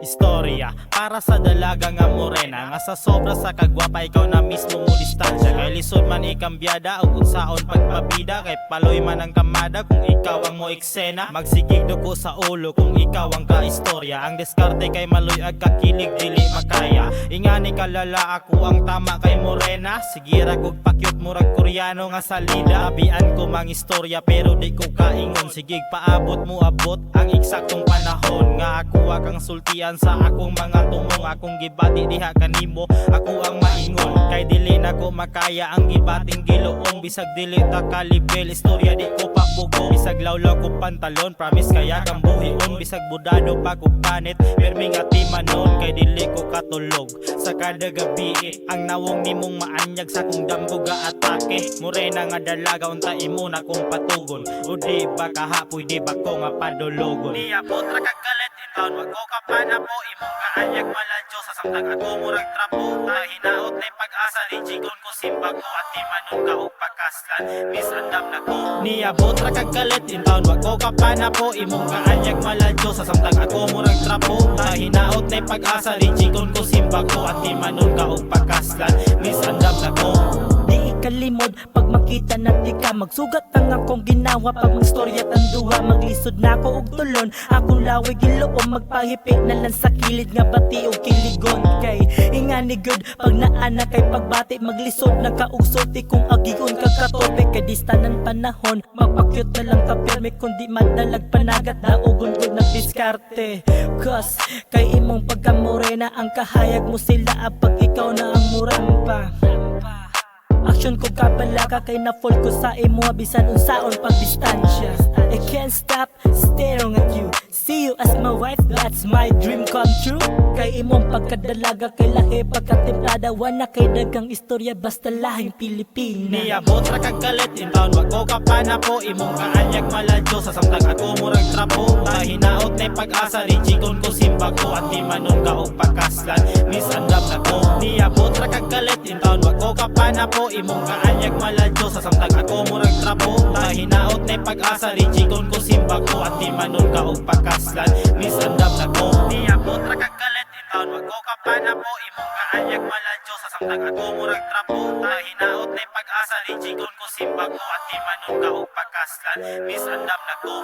istorya para sa dalaga nga morena, nga sa sobra sa kagwapa ikaw na mismo mo distansya. Kay lisod man ikambyada o unsaon pagpabida, kay paloy man ang kamada kung ikaw ang mo eksena. Magsigig duko sa ulo kung ikaw ang kaistorya. Ang diskarte kay maloy ag kakilig dili makaya. Ingani kalala ako ang tama kay morena. Sige ra kog pakyot murag koreano nga salida. Labian ko mang istorya pero di ko kaingon. Sige paabot mo abot ang eksaktong panahon nga ako kang sultian sa akong mga tumong. Akong gibati diha kanimo ako ang maingon. Kay dili na ko makaya ang gibating giloong. Bisag dili ta kalibel istorya di ko pabugo. Bisag lawlaw ko pantalon promise kaya kang buhion. Bisag budado pa ko panit permi nga timanon. Kay dili ko katulog sa kada gabi ang nawong nimong maanyag sa kung damgo ga atake. Morena nga dalaga unta imo na kong patugon. O di ba kahapoy di ba ko nga padulogon. Niya potra kagalit in town wag ko kapana po imong kaanyag maladyo sa samtang ako murag trapo. Hinaot na pag-asa di chigon ko simba ko at timanon ka og pakaslan misandam na ko. Niya potra kagalit in town wag ko kapana po imong kaanyag maladyo sa samtang ako murag trapo. Hinaot na pag-asa di chigon ko simba ko at timanon ka og pakaslan misandam na ko. Kalimod pag makita na di ka magsugat ang akong ginawa. Pag magstorya tanduha maglisod na ako og tulon. Akong lawig giloom magpahipik na lang sa kilid nga bati og kiligon. Kay ingani good pag naana kay pagbati maglisod na ka og sulti kung agigon kagkatope. Kay distanan panahon magpakyot na lang ka pirmi kundi madalag panagat daogon gud na diskarte. Cause kay imong pagkamorena ang kahayag mo sila pag ikaw na ang murampa. Aksyon ko kabalaka kay na-fall ko sa imo bisan unsaon pagdistansya. I can't stop staring at you. See you as my wife, that's my dream come true. Kay imong pagkadalaga kay lahi pagkatimplada. Wana kay dagang istorya basta lahing Pilipina. Niya botra kagalit in town wag ko kapana po imong kaanyag maladyo sa samtang ako murag trapo. Hinaot na pag-asa di chigon ko simba ko at timanon ka og pakaslan misandam na ko. Niya botra kagalit in town wag ko kapana po imong kaanyag maladyo sa samtang ako murag trapo. Hinaot na pag-asa di chigon ko simba ko at timanon ka og pakaslan misandam na ko. Niya botra kagalit in town wag ko kapana po imong kaanyag maladyo sa samtang ako murag trapo. Hinaot na pag-asa di chigon ko simba ko at timanon ka og pakaslan misandam na ko.